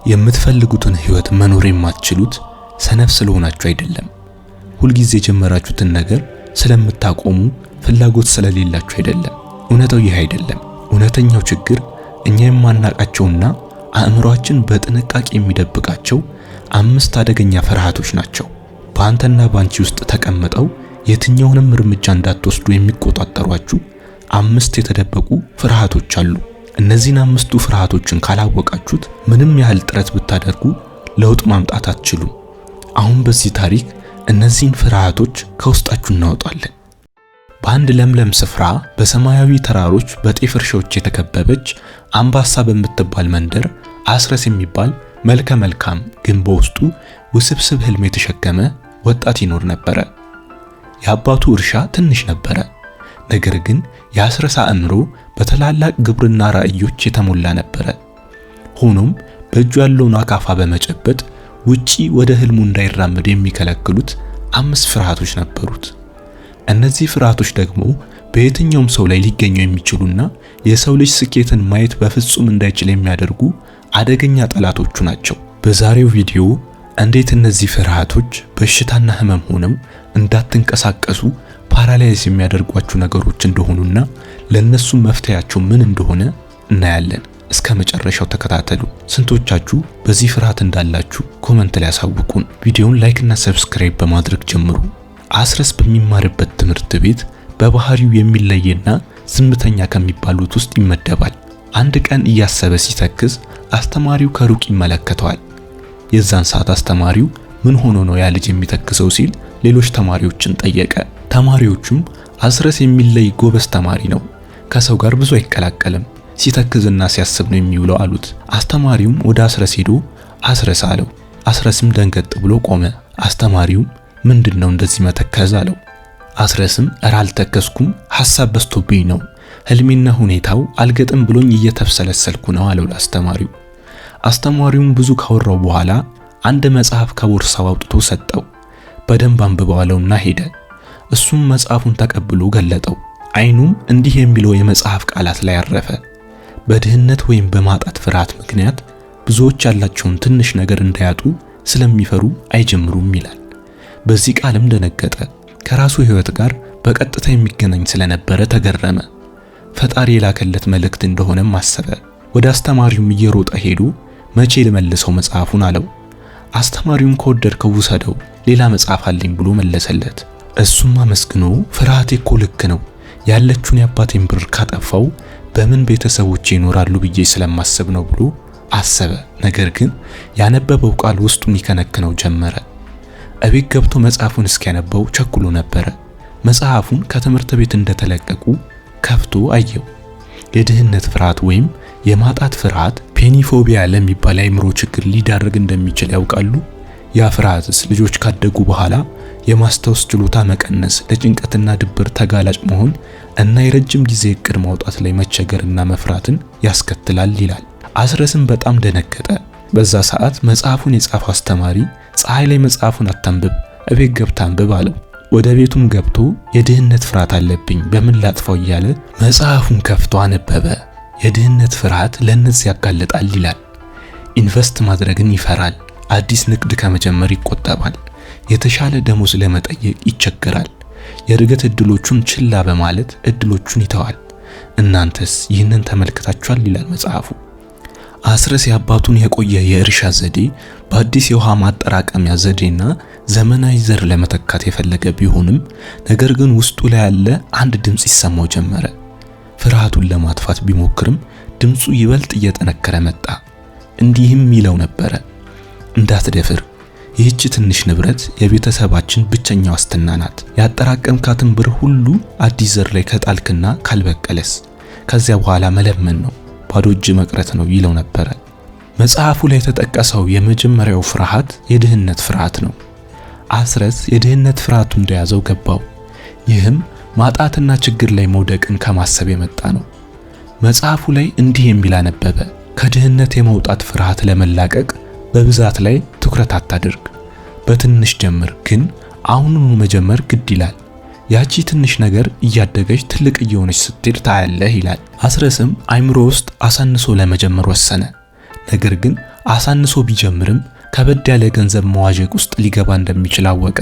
የምትፈልጉትን ህይወት መኖር የማትችሉት ሰነፍ ስለሆናችሁ አይደለም። ሁልጊዜ የጀመራችሁትን ነገር ስለምታቆሙ ፍላጎት ስለሌላችሁ አይደለም። እውነታው ይህ አይደለም። እውነተኛው ችግር እኛ የማናቃቸውና አእምሮአችን በጥንቃቄ የሚደብቃቸው 5 አደገኛ ፍርሃቶች ናቸው። በአንተና ባንቺ ውስጥ ተቀምጠው የትኛውንም እርምጃ እንዳትወስዱ የሚቆጣጠሯችሁ 5 የተደበቁ ፍርሃቶች አሉ። እነዚህን 5ቱ ፍርሃቶችን ካላወቃችሁት ምንም ያህል ጥረት ብታደርጉ ለውጥ ማምጣት አትችሉም። አሁን በዚህ ታሪክ እነዚህን ፍርሃቶች ከውስጣችሁ እናወጣለን። በአንድ ለምለም ስፍራ በሰማያዊ ተራሮች በጤፍ እርሻዎች የተከበበች አምባሳ በምትባል መንደር አስረስ የሚባል መልከ መልካም ግን በውስጡ ውስብስብ ህልም የተሸከመ ወጣት ይኖር ነበረ። የአባቱ እርሻ ትንሽ ነበረ። ነገር ግን የአስረስ አእምሮ በተላላቅ ግብርና ራዕዮች የተሞላ ነበረ። ሆኖም በእጁ ያለውን አካፋ በመጨበጥ ውጪ ወደ ህልሙ እንዳይራመድ የሚከለክሉት 5 ፍርሃቶች ነበሩት። እነዚህ ፍርሃቶች ደግሞ በየትኛውም ሰው ላይ ሊገኙ የሚችሉና የሰው ልጅ ስኬትን ማየት በፍጹም እንዳይችል የሚያደርጉ አደገኛ ጠላቶቹ ናቸው። በዛሬው ቪዲዮ እንዴት እነዚህ ፍርሃቶች በሽታና ህመም ሆነው እንዳትንቀሳቀሱ ፓራላይዝ የሚያደርጓችሁ ነገሮች እንደሆኑና ለነሱ መፍትሄያቸው ምን እንደሆነ እናያለን። እስከ መጨረሻው ተከታተሉ። ስንቶቻችሁ በዚህ ፍርሃት እንዳላችሁ ኮሜንት ላይ አሳውቁን። ቪዲዮውን ላይክ እና ሰብስክራይብ በማድረግ ጀምሩ። አስረስ በሚማርበት ትምህርት ቤት በባህሪው የሚለየና ዝምተኛ ከሚባሉት ውስጥ ይመደባል። አንድ ቀን እያሰበ ሲተክዝ አስተማሪው ከሩቅ ይመለከተዋል። የዛን ሰዓት አስተማሪው ምን ሆኖ ነው ያ ልጅ የሚተክዘው ሲል ሌሎች ተማሪዎችን ጠየቀ። ተማሪዎቹም አስረስ የሚለይ ጎበዝ ተማሪ ነው፣ ከሰው ጋር ብዙ አይቀላቀልም፣ ሲተክዝና ሲያስብ ነው የሚውለው አሉት። አስተማሪውም ወደ አስረስ ሄዶ አስረስ አለው። አስረስም ደንገጥ ብሎ ቆመ። አስተማሪውም ምንድነው እንደዚህ መተከዝ አለው። አስረስም እረ አልተከዝኩም፣ ሐሳብ በስቶብኝ ነው፣ ህልሜና ሁኔታው አልገጥም ብሎኝ እየተፍሰለሰልኩ ነው አለው ለአስተማሪው። አስተማሪውም ብዙ ካወራው በኋላ አንድ መጽሐፍ ከቦርሳው አውጥቶ ሰጠው። በደንብ አንብበው አለውና ሄደ። እሱም መጽሐፉን ተቀብሎ ገለጠው። አይኑም እንዲህ የሚለው የመጽሐፍ ቃላት ላይ አረፈ። በድህነት ወይም በማጣት ፍርሃት ምክንያት ብዙዎች ያላቸውን ትንሽ ነገር እንዳያጡ ስለሚፈሩ አይጀምሩም ይላል። በዚህ ቃልም ደነገጠ። ከራሱ ህይወት ጋር በቀጥታ የሚገናኝ ስለነበረ ተገረመ። ፈጣሪ የላከለት መልእክት እንደሆነም አሰበ። ወደ አስተማሪውም እየሮጠ ሄዶ መቼ ልመልሰው መጽሐፉን አለው። አስተማሪውም ከወደድከው ውሰደው፣ ሌላ መጽሐፍ አለኝ ብሎ መለሰለት። እሱም አመስግኖ ፍርሃቴ እኮ ልክ ነው፣ ያለችውን የአባቴን ብር ካጠፋው በምን ቤተሰቦቼ ይኖራሉ ብዬ ስለማስብ ነው ብሎ አሰበ። ነገር ግን ያነበበው ቃል ውስጡን ይከነክነው ጀመረ። እቤት ገብቶ መጽሐፉን እስኪያነበው ቸኩሎ ነበረ። መጽሐፉን ከትምህርት ቤት እንደተለቀቁ ከፍቶ አየው። የድህነት ፍርሃት ወይም የማጣት ፍርሃት ፔኒፎቢያ ለሚባል የአእምሮ ችግር ሊዳርግ እንደሚችል ያውቃሉ? ያ ፍርሃትስ ልጆች ካደጉ በኋላ የማስታወስ ችሎታ መቀነስ፣ ለጭንቀትና ድብርት ተጋላጭ መሆን እና የረጅም ጊዜ እቅድ ማውጣት ላይ መቸገርና መፍራትን ያስከትላል ይላል። አስረስም በጣም ደነገጠ። በዛ ሰዓት መጽሐፉን የጻፈው አስተማሪ ፀሐይ ላይ መጽሐፉን አታንብብ፣ እቤት ገብታ አንብብ አለው። ወደ ቤቱም ገብቶ የድህነት ፍርሃት አለብኝ በምን ላጥፋው እያለ መጽሐፉን ከፍቶ አነበበ። የድህነት ፍርሃት ለነዚህ ያጋለጣል ይላል። ኢንቨስት ማድረግን ይፈራል። አዲስ ንግድ ከመጀመር ይቆጠባል። የተሻለ ደሞዝ ለመጠየቅ ይቸገራል። የእድገት እድሎቹን ችላ በማለት እድሎቹን ይተዋል። እናንተስ ይህንን ተመልክታችኋል ይላል መጽሐፉ። አስረስ የአባቱን የቆየ የእርሻ ዘዴ በአዲስ የውሃ ማጠራቀሚያ ዘዴና ዘመናዊ ዘር ለመተካት የፈለገ ቢሆንም ነገር ግን ውስጡ ላይ ያለ አንድ ድምጽ ይሰማው ጀመረ። ፍርሃቱን ለማጥፋት ቢሞክርም ድምጹ ይበልጥ እየጠነከረ መጣ። እንዲህም ይለው ነበረ፣ እንዳትደፍር፣ ይህች ትንሽ ንብረት የቤተሰባችን ብቸኛ ዋስትና ናት። ያጠራቀምካትን ብር ሁሉ አዲስ ዘር ላይ ከጣልክና ካልበቀለስ ከዚያ በኋላ መለመን ነው፣ ባዶ እጅ መቅረት ነው ይለው ነበረ። መጽሐፉ ላይ የተጠቀሰው የመጀመሪያው ፍርሃት የድህነት ፍርሃት ነው። አስረስ የድህነት ፍርሃቱ እንደያዘው ገባው። ይህም ማጣትና ችግር ላይ መውደቅን ከማሰብ የመጣ ነው። መጽሐፉ ላይ እንዲህ የሚል አነበበ፣ ከድህነት የመውጣት ፍርሃት ለመላቀቅ በብዛት ላይ ትኩረት አታድርግ፣ በትንሽ ጀምር፣ ግን አሁኑኑ መጀመር ግድ ይላል። ያቺ ትንሽ ነገር እያደገች ትልቅ እየሆነች ስትሄድ ታያለህ ይላል። አስረስም አይምሮ ውስጥ አሳንሶ ለመጀመር ወሰነ። ነገር ግን አሳንሶ ቢጀምርም ከበድ ያለ ገንዘብ መዋዠቅ ውስጥ ሊገባ እንደሚችል አወቀ።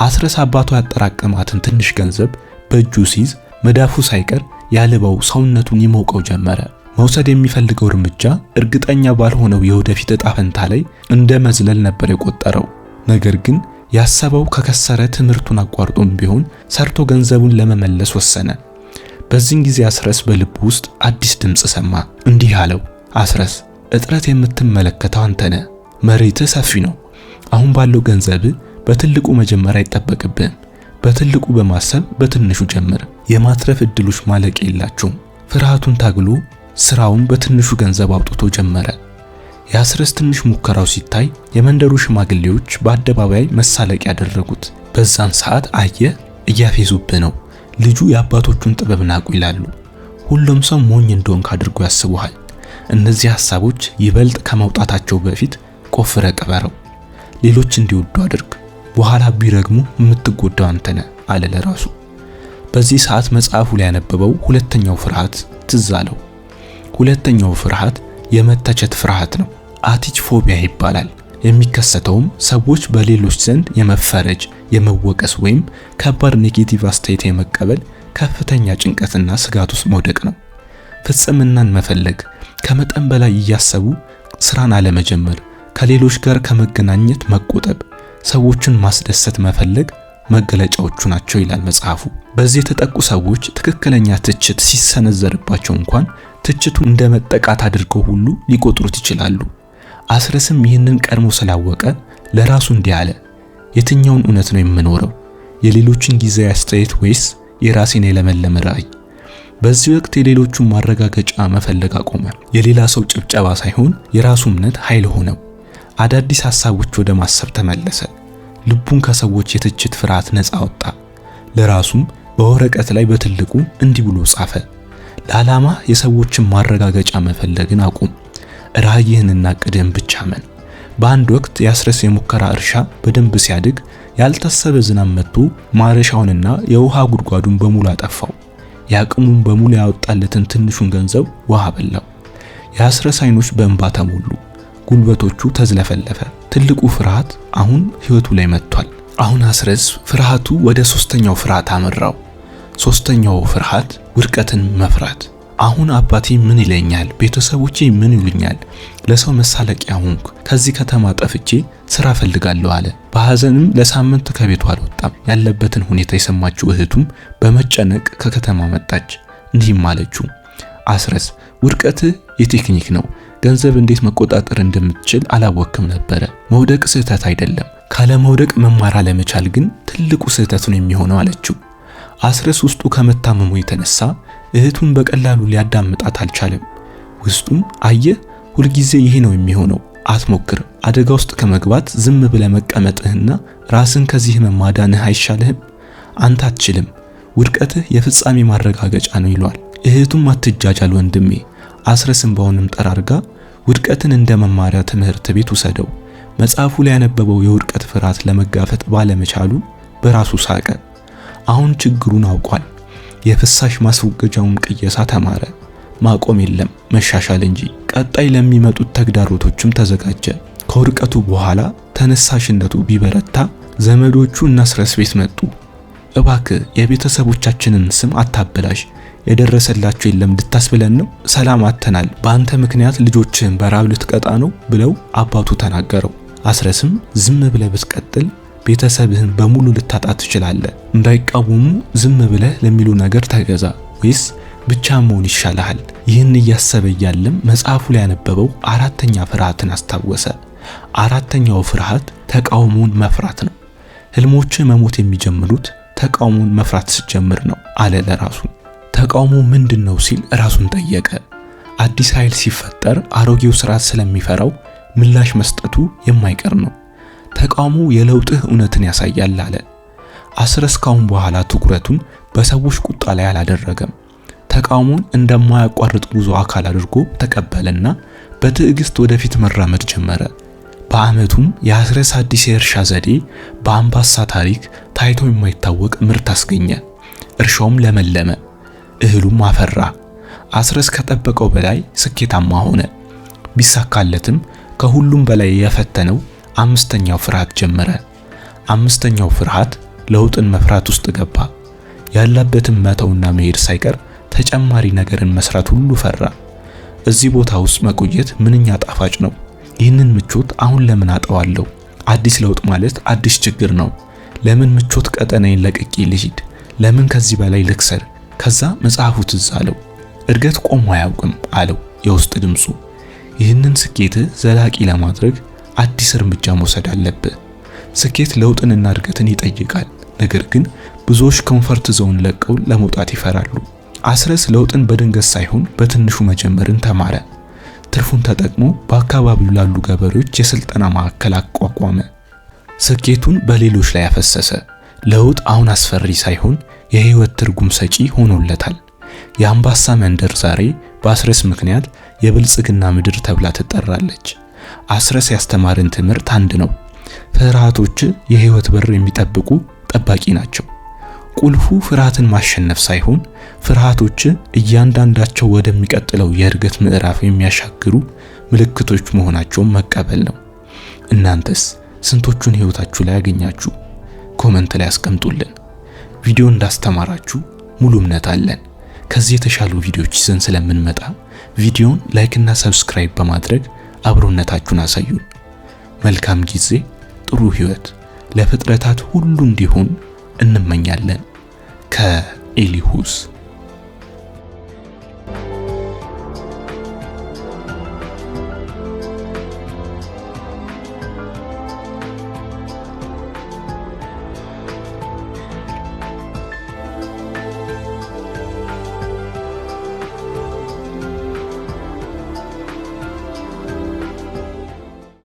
አስረስ አባቱ ያጠራቀማትን ትንሽ ገንዘብ በእጁ ሲይዝ መዳፉ ሳይቀር ያልበው ሰውነቱን ይሞቀው ጀመረ። መውሰድ የሚፈልገው እርምጃ እርግጠኛ ባልሆነው የወደፊት ዕጣ ፈንታ ላይ እንደ መዝለል ነበር የቆጠረው። ነገር ግን ያሰበው ከከሰረ ትምህርቱን አቋርጦም ቢሆን ሰርቶ ገንዘቡን ለመመለስ ወሰነ። በዚህን ጊዜ አስረስ በልቡ ውስጥ አዲስ ድምጽ ሰማ። እንዲህ አለው፣ አስረስ እጥረት የምትመለከተው አንተ ነህ። መሬትህ ሰፊ ነው። አሁን ባለው ገንዘብ በትልቁ መጀመር አይጠበቅብህም። በትልቁ በማሰብ በትንሹ ጀምር። የማትረፍ እድሎች ማለቅ የላቸውም። ፍርሃቱን ታግሎ ስራውን በትንሹ ገንዘብ አውጥቶ ጀመረ። የአስረስ ትንሽ ሙከራው ሲታይ የመንደሩ ሽማግሌዎች በአደባባይ መሳለቂያ ያደረጉት። በዛን ሰዓት አየህ፣ እያፌዙብህ ነው፣ ልጁ የአባቶቹን ጥበብ ናቁ ይላሉ። ሁሉም ሰው ሞኝ እንደሆንክ አድርጎ ያስቡሃል። እነዚህ ሐሳቦች ይበልጥ ከመውጣታቸው በፊት ቆፍረ ቀበረው። ሌሎች እንዲወዱ አድርግ። በኋላ ቢረግሙ የምትጎዳው አንተ ነህ አለ ለራሱ። በዚህ ሰዓት መጽሐፉ ላይ ያነበበው ሁለተኛው ፍርሃት ትዝ አለው። ሁለተኛው ፍርሃት የመተቸት ፍርሃት ነው። አቲች ፎቢያ ይባላል። የሚከሰተውም ሰዎች በሌሎች ዘንድ የመፈረጅ፣ የመወቀስ ወይም ከባድ ኔጌቲቭ አስተያየት የመቀበል ከፍተኛ ጭንቀትና ስጋት ውስጥ መውደቅ ነው። ፍጽምናን መፈለግ፣ ከመጠን በላይ እያሰቡ ስራን አለመጀመር፣ ከሌሎች ጋር ከመገናኘት መቆጠብ፣ ሰዎችን ማስደሰት መፈለግ መገለጫዎቹ ናቸው ይላል መጽሐፉ። በዚህ የተጠቁ ሰዎች ትክክለኛ ትችት ሲሰነዘርባቸው እንኳን ትችቱን እንደ መጠቃት አድርገው ሁሉ ሊቆጥሩት ይችላሉ። አስረስም ይህንን ቀድሞ ስላወቀ ለራሱ እንዲህ አለ፣ የትኛውን እውነት ነው የምኖረው? የሌሎችን ጊዜያዊ አስተያየት ወይስ የራሴን የለመለመ ራዕይ? በዚህ ወቅት የሌሎቹን ማረጋገጫ መፈለግ አቆመ። የሌላ ሰው ጭብጨባ ሳይሆን የራሱ እምነት ኃይል ሆነው። አዳዲስ ሐሳቦች ወደ ማሰብ ተመለሰ። ልቡን ከሰዎች የትችት ፍርሃት ነፃ ወጣ። ለራሱም በወረቀት ላይ በትልቁ እንዲህ ብሎ ጻፈ፣ ለዓላማ የሰዎችን ማረጋገጫ መፈለግን አቁም። ራዕይህንና ዕቅድህን ብቻ መን። በአንድ ወቅት የአስረስ የሙከራ እርሻ በደንብ ሲያድግ ያልታሰበ ዝናብ መጥቶ ማረሻውንና የውሃ ጉድጓዱን በሙሉ አጠፋው። የአቅሙን በሙሉ ያወጣለትን ትንሹን ገንዘብ ውሃ በላው። የአስረስ አይኖች በእንባ ተሞሉ፣ ጉልበቶቹ ተዝለፈለፈ። ትልቁ ፍርሃት አሁን ህይወቱ ላይ መጥቷል። አሁን አስረስ ፍርሃቱ ወደ ሶስተኛው ፍርሃት አመራው። ሶስተኛው ፍርሃት ውድቀትን መፍራት። አሁን አባቴ ምን ይለኛል? ቤተሰቦቼ ምን ይሉኛል? ለሰው መሳለቂያ ሆንኩ። ከዚህ ከተማ ጠፍቼ ስራ ፈልጋለሁ አለ። በሐዘንም ለሳምንት ከቤቱ አልወጣም። ያለበትን ሁኔታ የሰማችው እህቱም በመጨነቅ ከከተማ መጣች። እንዲህም አለችው፣ አስረስ ውድቀትህ የቴክኒክ ነው። ገንዘብ እንዴት መቆጣጠር እንደምትችል አላወቅም ነበረ። መውደቅ ስህተት አይደለም፣ ካለ መውደቅ መማር አለመቻል ግን ትልቁ ስህተት ነው የሚሆነው አለችው። አስረስ ውስጡ ከመታመሙ የተነሳ እህቱን በቀላሉ ሊያዳምጣት አልቻለም። ውስጡም አየህ፣ ሁልጊዜ ይሄ ነው የሚሆነው፣ አትሞክር። አደጋ ውስጥ ከመግባት ዝም ብለህ መቀመጥህና ራስን ከዚህ ማዳንህ አይሻልህም? አንተ አትችልም፣ ውድቀትህ የፍጻሜ ማረጋገጫ ነው ይሏል። እህቱም አትጃጃል ወንድሜ። አስረስም በሆነም ጠራርጋ ውድቀትን እንደ መማሪያ ትምህርት ቤት ውሰደው። መጽሐፉ ላይ ያነበበው የውድቀት ፍርሃት ለመጋፈጥ ባለመቻሉ በራሱ ሳቀ። አሁን ችግሩን አውቋል። የፍሳሽ ማስወገጃውን ቅየሳ ተማረ። ማቆም የለም መሻሻል እንጂ። ቀጣይ ለሚመጡት ተግዳሮቶችም ተዘጋጀ። ከውድቀቱ በኋላ ተነሳሽነቱ ቢበረታ ዘመዶቹ እና አስረስ ቤት መጡ። እባክህ የቤተሰቦቻችንን ስም አታበላሽ፣ የደረሰላቸው የለም ልታስብለን ነው? ሰላም አተናል፣ በአንተ ምክንያት ልጆችህን በራብ ልትቀጣ ነው ብለው አባቱ ተናገረው። አስረስም ዝም ብለህ ብትቀጥል ቤተሰብህን በሙሉ ልታጣ ትችላለህ። እንዳይቃወሙ ዝም ብለህ ለሚሉ ነገር ተገዛ፣ ወይስ ብቻ መሆን ይሻልሃል? ይህን እያሰበ እያለም መጽሐፉ ላይ ያነበበው አራተኛ ፍርሃትን አስታወሰ። አራተኛው ፍርሃት ተቃውሞን መፍራት ነው። ህልሞችህ መሞት የሚጀምሩት ተቃውሞን መፍራት ስትጀምር ነው አለ ለራሱ። ተቃውሞ ምንድነው ሲል ራሱን ጠየቀ። አዲስ ኃይል ሲፈጠር አሮጌው ስርዓት ስለሚፈራው ምላሽ መስጠቱ የማይቀር ነው። ተቃውሞ የለውጥህ እውነትን ያሳያል አለ። አስረስ ካሁን በኋላ ትኩረቱን በሰዎች ቁጣ ላይ አላደረገም። ተቃውሞን እንደማያቋርጥ ጉዞ አካል አድርጎ ተቀበለና በትዕግስት ወደፊት መራመድ ጀመረ። በአመቱም የአስረስ አዲስ የእርሻ ዘዴ በአምባሳ ታሪክ ታይቶ የማይታወቅ ምርት አስገኘ። እርሻውም ለመለመ፣ እህሉም አፈራ። አስረስ ከጠበቀው በላይ ስኬታማ ሆነ። ቢሳካለትም ከሁሉም በላይ የፈተነው አምስተኛው ፍርሃት ጀመረ። አምስተኛው ፍርሃት ለውጥን መፍራት ውስጥ ገባ። ያለበትን መተውና መሄድ ሳይቀር ተጨማሪ ነገርን መስራት ሁሉ ፈራ። እዚህ ቦታ ውስጥ መቆየት ምንኛ ጣፋጭ ነው። ይህንን ምቾት አሁን ለምን አጠዋለሁ? አዲስ ለውጥ ማለት አዲስ ችግር ነው። ለምን ምቾት ቀጠናዬን ለቅቄ ልሂድ? ለምን ከዚህ በላይ ልክሰር? ከዛ መጽሐፉ ትዝ አለው። እድገት ቆሞ አያውቅም አለው የውስጥ ድምፁ። ይህንን ስኬት ዘላቂ ለማድረግ አዲስ እርምጃ መውሰድ አለብህ። ስኬት ለውጥንና እድገትን ይጠይቃል። ነገር ግን ብዙዎች ኮምፈርት ዞን ለቀው ለመውጣት ይፈራሉ። አስረስ ለውጥን በድንገት ሳይሆን በትንሹ መጀመርን ተማረ። ትርፉን ተጠቅሞ በአካባቢው ላሉ ገበሬዎች የስልጠና ማዕከል አቋቋመ። ስኬቱን በሌሎች ላይ ያፈሰሰ። ለውጥ አሁን አስፈሪ ሳይሆን የህይወት ትርጉም ሰጪ ሆኖለታል። የአምባሳ መንደር ዛሬ በአስረስ ምክንያት የብልጽግና ምድር ተብላ ትጠራለች። አስረስ ያስተማረን ትምህርት አንድ ነው። ፍርሃቶች የህይወት በር የሚጠብቁ ጠባቂ ናቸው። ቁልፉ ፍርሃትን ማሸነፍ ሳይሆን ፍርሃቶች እያንዳንዳቸው ወደሚቀጥለው የእድገት ምዕራፍ የሚያሻግሩ ምልክቶች መሆናቸውን መቀበል ነው። እናንተስ ስንቶቹን ህይወታችሁ ላይ ያገኛችሁ? ኮመንት ላይ አስቀምጡልን። ቪዲዮ እንዳስተማራችሁ ሙሉ እምነት አለን። ከዚህ የተሻሉ ቪዲዮዎች ይዘን ስለምንመጣ ቪዲዮን ላይክ እና ሰብስክራይብ በማድረግ አብሮነታችሁን አሳዩን። መልካም ጊዜ፣ ጥሩ ህይወት ለፍጥረታት ሁሉ እንዲሆን እንመኛለን። ከኤሊሁስ